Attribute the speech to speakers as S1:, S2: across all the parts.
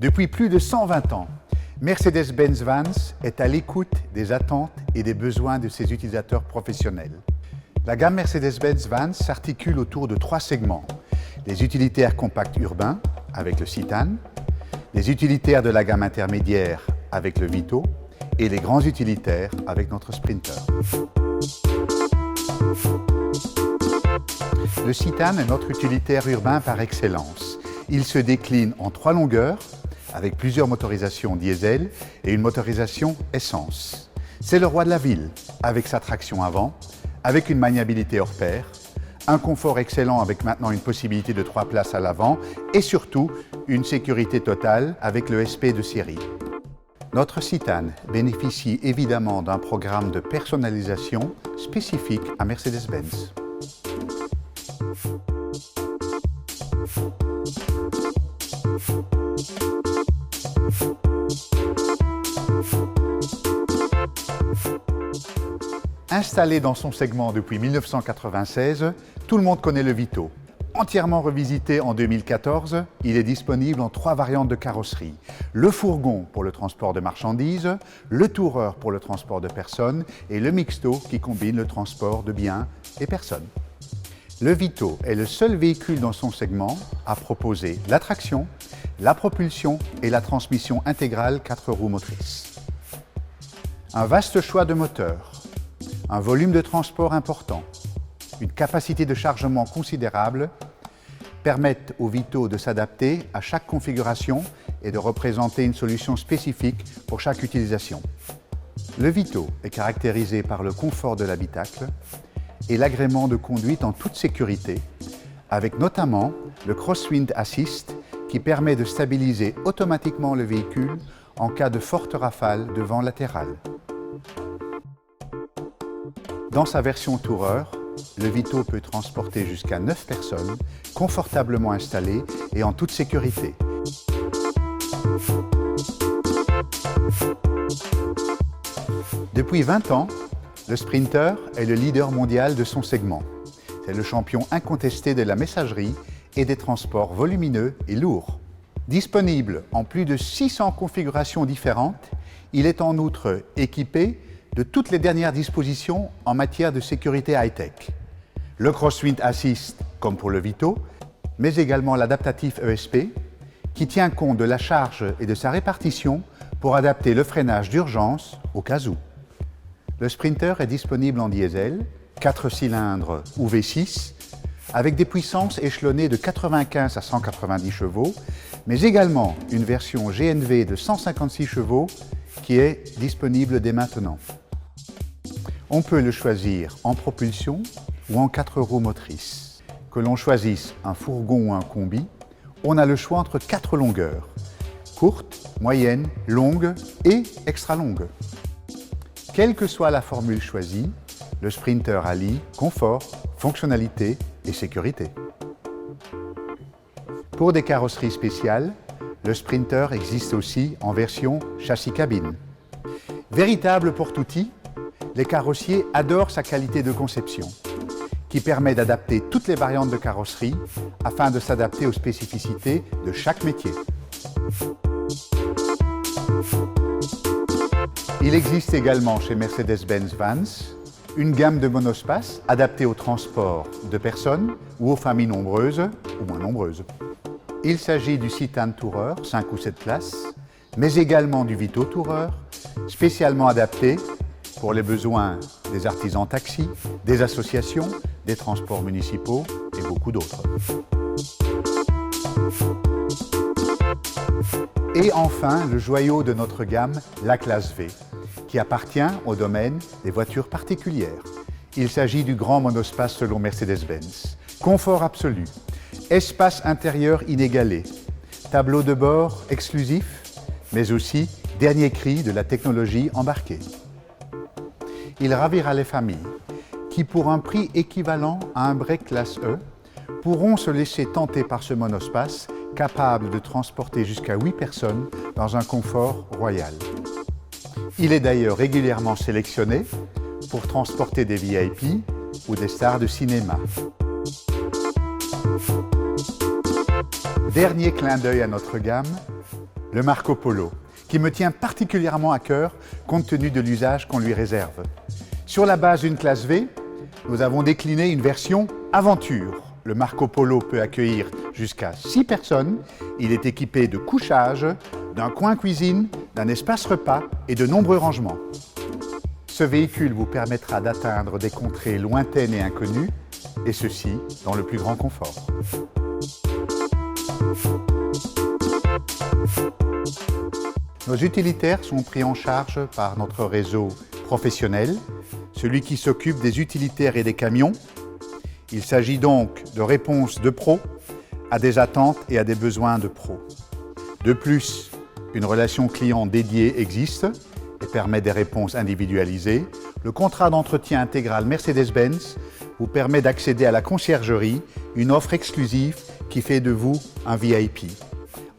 S1: Depuis plus de 120 ans, Mercedes-Benz Vans est à l'écoute des attentes et des besoins de ses utilisateurs professionnels. La gamme Mercedes-Benz Vans s'articule autour de 3 segments. Les utilitaires compacts urbains avec le Citan, les utilitaires de la gamme intermédiaire avec le Vito et les grands utilitaires avec notre Sprinter. Le Citan est notre utilitaire urbain par excellence. Il se décline en 3 longueurs, avec plusieurs motorisations diesel et une motorisation essence. C'est le roi de la ville, avec sa traction avant, avec une maniabilité hors pair, un confort excellent avec maintenant une possibilité de 3 places à l'avant et surtout une sécurité totale avec le SP de série. Notre Citan bénéficie évidemment d'un programme de personnalisation spécifique à Mercedes-Benz. Installé dans son segment depuis 1996, tout le monde connaît le Vito. Entièrement revisité en 2014, il est disponible en 3 variantes de carrosserie. Le fourgon pour le transport de marchandises, le Tourer pour le transport de personnes et le Mixto qui combine le transport de biens et personnes. Le Vito est le seul véhicule dans son segment à proposer la traction, la propulsion et la transmission intégrale 4 roues motrices. Un vaste choix de moteurs, un volume de transport important, une capacité de chargement considérable permettent au Vito de s'adapter à chaque configuration et de représenter une solution spécifique pour chaque utilisation. Le Vito est caractérisé par le confort de l'habitacle et l'agrément de conduite en toute sécurité, avec notamment le Crosswind Assist qui permet de stabiliser automatiquement le véhicule en cas de forte rafale de vent latéral. Dans sa version Tourer, le Vito peut transporter jusqu'à 9 personnes, confortablement installées et en toute sécurité. Depuis 20 ans, le Sprinter est le leader mondial de son segment. C'est le champion incontesté de la messagerie et des transports volumineux et lourds. Disponible en plus de 600 configurations différentes, il est en outre équipé de toutes les dernières dispositions en matière de sécurité high-tech. Le Crosswind Assist, comme pour le Vito, mais également l'adaptatif ESP, qui tient compte de la charge et de sa répartition pour adapter le freinage d'urgence au cas où. Le Sprinter est disponible en diesel, 4 cylindres ou V6, avec des puissances échelonnées de 95 à 190 chevaux, mais également une version GNV de 156 chevaux qui est disponible dès maintenant. On peut le choisir en propulsion ou en 4 roues motrices. Que l'on choisisse un fourgon ou un combi, on a le choix entre 4 longueurs, courte, moyenne, longue et extra longue. Quelle que soit la formule choisie, le Sprinter allie confort, fonctionnalité et sécurité. Pour des carrosseries spéciales, le Sprinter existe aussi en version châssis cabine. Véritable porte-outil, les carrossiers adorent sa qualité de conception, qui permet d'adapter toutes les variantes de carrosserie afin de s'adapter aux spécificités de chaque métier. Il existe également chez Mercedes-Benz Vans une gamme de monospaces adaptée au transport de personnes ou aux familles nombreuses ou moins nombreuses. Il s'agit du Citan Tourer, 5 ou 7 places, mais également du Vito Tourer, spécialement adapté pour les besoins des artisans taxis, des associations, des transports municipaux et beaucoup d'autres. Et enfin, le joyau de notre gamme, la classe V, qui appartient au domaine des voitures particulières. Il s'agit du grand monospace selon Mercedes-Benz. Confort absolu, espace intérieur inégalé, tableau de bord exclusif, mais aussi dernier cri de la technologie embarquée. Il ravira les familles qui, pour un prix équivalent à un break classe E, pourront se laisser tenter par ce monospace capable de transporter jusqu'à 8 personnes dans un confort royal. Il est d'ailleurs régulièrement sélectionné pour transporter des VIP ou des stars de cinéma. Dernier clin d'œil à notre gamme, le Marco Polo, qui me tient particulièrement à cœur compte tenu de l'usage qu'on lui réserve. Sur la base d'une classe V, nous avons décliné une version aventure. Le Marco Polo peut accueillir jusqu'à 6 personnes. Il est équipé de couchage, d'un coin cuisine, d'un espace repas et de nombreux rangements. Ce véhicule vous permettra d'atteindre des contrées lointaines et inconnues, et ceci dans le plus grand confort. Nos utilitaires sont pris en charge par notre réseau professionnel, celui qui s'occupe des utilitaires et des camions. Il s'agit donc de réponses de pros à des attentes et à des besoins de pros. De plus, une relation client dédiée existe et permet des réponses individualisées. Le contrat d'entretien intégral Mercedes-Benz vous permet d'accéder à la conciergerie, une offre exclusive qui fait de vous un VIP.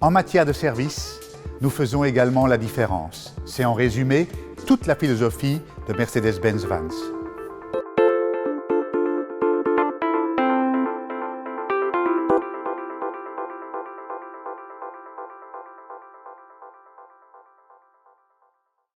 S1: En matière de service, nous faisons également la différence. C'est en résumé toute la philosophie de Mercedes-Benz Vans.